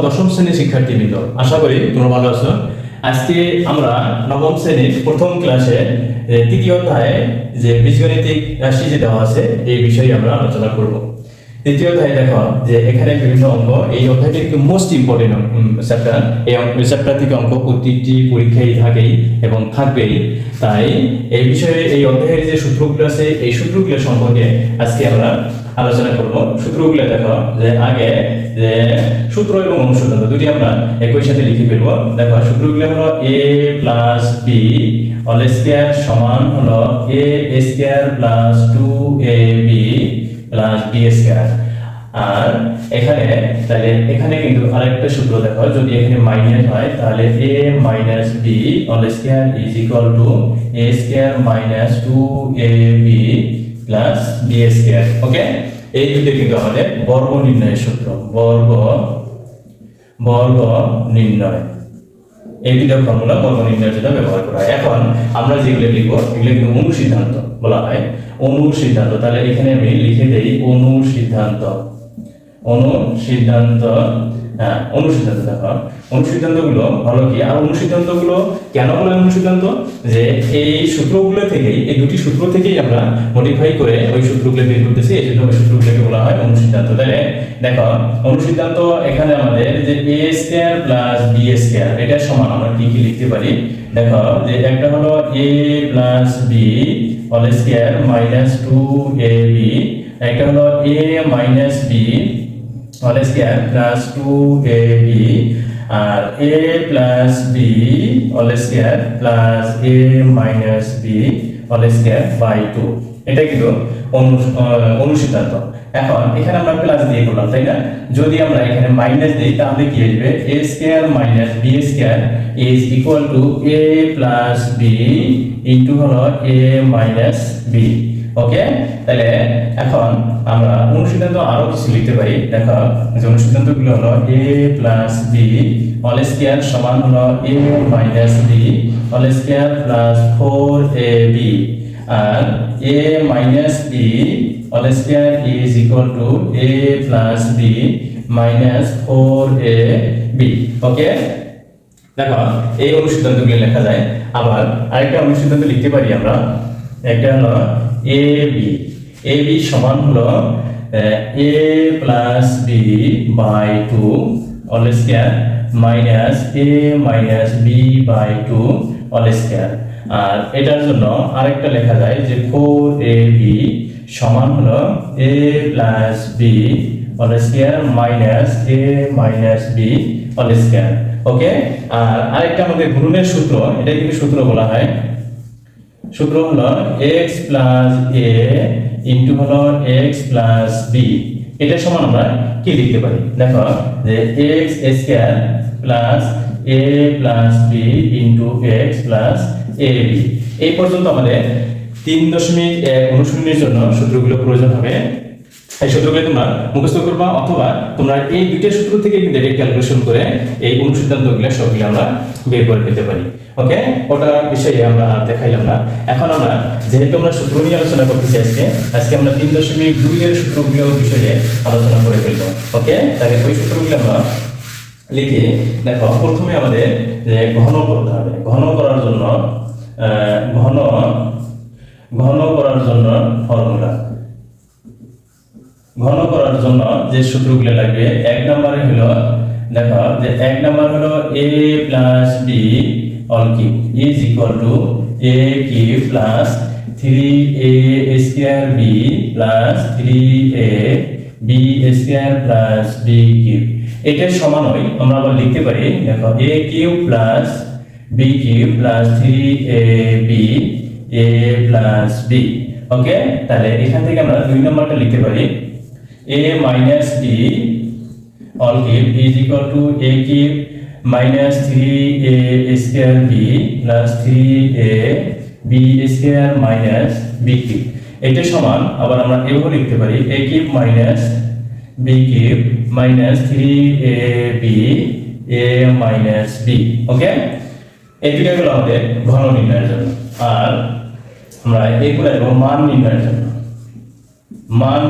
দশম শ্রেণীর শিক্ষার্থীবৃন্দ, আশা করি তোমরা ভালো আছো। আজকে আমরা নবম শ্রেণীর প্রথম ক্লাসে তৃতীয় অধ্যায়ে যে বীজগণিতিক রাশি যে দেওয়া আছে এই বিষয়ে আমরা আলোচনা করব। তৃতীয় অধ্যায়ে দেখো যে এখানে বিভিন্ন অঙ্ক, এই অধ্যায়টি একটু মোস্ট ইম্পর্টেন্ট চ্যাপ্টার। এই চ্যাপ্টার থেকে অঙ্ক প্রতিটি পরীক্ষায় থাকেই এবং থাকবেই। তাই এই বিষয়ে এই অধ্যায়ের যে সূত্রগুলো আছে এই সূত্রগুলো সম্পর্কে আজকে আমরা আলোচনা করব। সূত্রগুলো দেখো যে আগে যে সূত্র এবং অনুসিদ্ধান্ত দুটি আমরা একই সাথে লিখে ফেলবো। দেখো সূত্রগুলো হলো a + b হোল স্কয়ার সমান হলো a square + 2ab + b square. আর এখানে তাহলে এখানে কিন্তু আরেকটা সূত্র দেখো, যদি এখানে মাইনাস হয় তাহলে a - b whole square = a square - 2ab + b square. Okay, এই দুটো কিন্তু আমাদের বর্গ নির্ণয়ের সূত্র। বর্গ নির্ণয়, এই দুটো ফর্মুলা বর্গ নির্ণয়ের জন্য ব্যবহার করা হয়। এখন আমরা যেগুলো লিখব এগুলো কিন্তু অনুসিদ্ধান্ত বলা হয়। অনুসিদ্ধান্ত, তাহলে এখানে আমি লিখে দেই অনুসিদ্ধান্ত। অনুসিদ্ধান্ত দেখো, অনুসিদ্ধান্তগুলো হলো কি, আর অনুসিদ্ধান্তগুলো কেন বলে অনুসিদ্ধান্ত, যে এই সূত্রগুলো থেকেই, এই দুটি সূত্র থেকেই আমরা মডিফাই করে ওই সূত্রগুলো বের করতেছি, এই জন্য ওই সূত্রগুলোকে বলা হয় অনুসিদ্ধান্ত। তাহলে দেখো অনুসিদ্ধান্ত এখানে আমাদের যে a স্কয়ার + b স্কয়ার এটা সমান আমরা কি কি লিখতে পারি। দেখো যে একটা হলো a + b whole square - 2ab, একটা হলো a - b whole square + 2ab, আর a + b whole square + a - b whole square by 2। এটা কিন্তু অনুসিদ্ধান্ত। এখন এখানে আমরা প্লাস দিয়ে করলাম, তাই না? যদি আমরা এখানে মাইনাস দেই তাহলে কি হবে, a square - b square is equal to a + b into হলো a - b। ওকে, তাহলে এখন আমরা অনুসিদ্ধান্ত আরো কিছু লিখতে পারি। দেখো যে অনুসিদ্ধান্তগুলো হলো a + b হোল স্কয়ার সমান হলো a - b whole square + 4ab, আর a - b whole square is equal to a + b - 4ab। Okay, দেখো এই অনুসিদ্ধান্তগুলো লেখা যায়। আবার আরেকটা অনুসিদ্ধান্ত লিখতে পারি আমরা, একটা হলো ab সমান হলো a + b by 2 whole square minus a - b by 2 whole square. আর এটার জন্য আরেকটা লেখা যায় যে 4ab সমান হলো a + b whole square minus a - b whole square. Okay, আর আরেকটা আমাদের গুণনের সূত্র, এটা কিন্তু সূত্র বলা হয়। সূত্র হলো x + a ইনটু হলো x + b, এটা সমান আমরা কি লিখতে পারি। দেখো যে x square + a + b into x + ab। এই পর্যন্ত আমাদের 3.1 অনুশীলনের জন্য সূত্রগুলো প্রয়োজন হবে। এই সূত্রগুলো তোমরা মুখস্থ করবা, অথবা তোমরা এই দুইটা সূত্র থেকে কিন্তু ডাইরেক্ট ক্যালকুলেশন করে এই অনুসিদ্ধান্তগুলো সবগুলো আমরা বের করে পেতে পারি। ওকে, ওটা বিষয়ে আমরা দেখাইলাম না। এখন আমরা যেহেতু আমরা সূত্র নিয়ে আলোচনা করতেছি আজকে আমরা 3.2 এর সূত্রগুলো বিষয়ে আলোচনা করে ফেলবো। ওকে, তাহলে ওই সূত্রগুলো আমরা লিখে দেখো, প্রথমে আমাদের যে ঘন করতে হবে। ঘন করার জন্য ফর্মুলা, ঘন করার জন্য যে সূত্রগুলো লাগবে, এক নম্বরে হলো দেখো যে এক নম্বর হলো a + b all cube is equal to a cube plus 3a square b plus 3a b square plus b cube. এটার সমান হয় আমরা আবার লিখতে পারি, দেখো a cube plus b cube plus 3ab a plus b। ওকে, তাহলে এখান থেকে আমরা দুই নম্বরটা লিখতে পারি a - b all cube is equal to a cube minus 3a square b plus 3a b square minus b cube। এটা সমান আবার আমরা এভাবে লিখতে পারি a cube minus b cube minus 3ab a minus b। ওকে, এই দুটো হলো আমাদের ঘন নির্ণয়ের জন্য। আর আমরা এইগুলো লিখব মান নির্ণয়ের জন্য। মান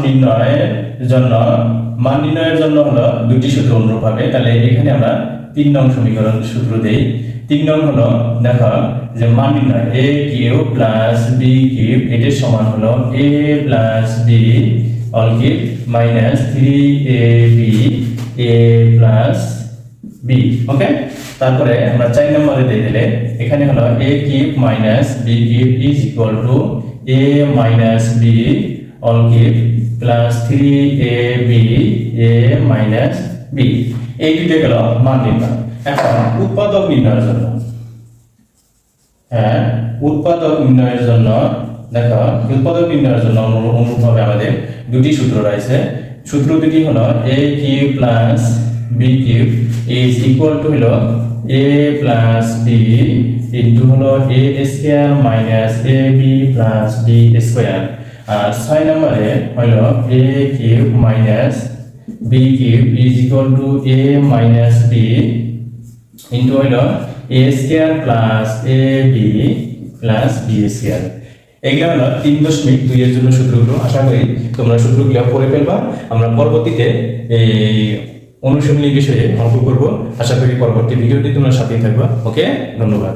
নির্ণয় জন্য মান নির্ণয়ের জন্য হলো দুটি সূত্র অনুরূপ হবে। তাহলে এখানে আমরা 3 নং সমীকরণ সূত্র দেই। 3 নং হলো দেখো যে মান নির্ণয় a cube plus b cube এটার সমান হলো a plus b all cube minus 3ab a plus b। ওকে, তারপরে আমরা 4 নম্বরে দিয়ে দিলে এখানে হলো a cube minus b cube is equal to a minus b all cube plus 3ab a minus b। এই দুটো গেল মান নির্ণয়। এখন উৎপাদক নির্ণয়ের জন্য, হ্যাঁ উৎপাদক নির্ণয়ের জন্য দেখো উৎপাদক নির্ণয়ের জন্য অনুরূপভাবে আমাদের দুটি সূত্র রয়েছে। সূত্র দুটি হলো a cube plus b cube is equal to হলো a প্লাস b ইনটু হলো a square minus ab plus b square. আর 6 নম্বরে হলো a cube minus b cube is equal to a minus b into হলো a square plus ab plus b square. এগুলো হলো 3.2 এর জন্য সূত্রগুলো। আশা করি তোমরা সূত্রগুলো পড়ে ফেলবা। আমরা পরবর্তীতে এই অনুশীলনী বিষয়ে অঙ্ক করব। আশা করি পরবর্তী ভিডিওটি তোমরা সাথেই থাকবা। ওকে, ধন্যবাদ।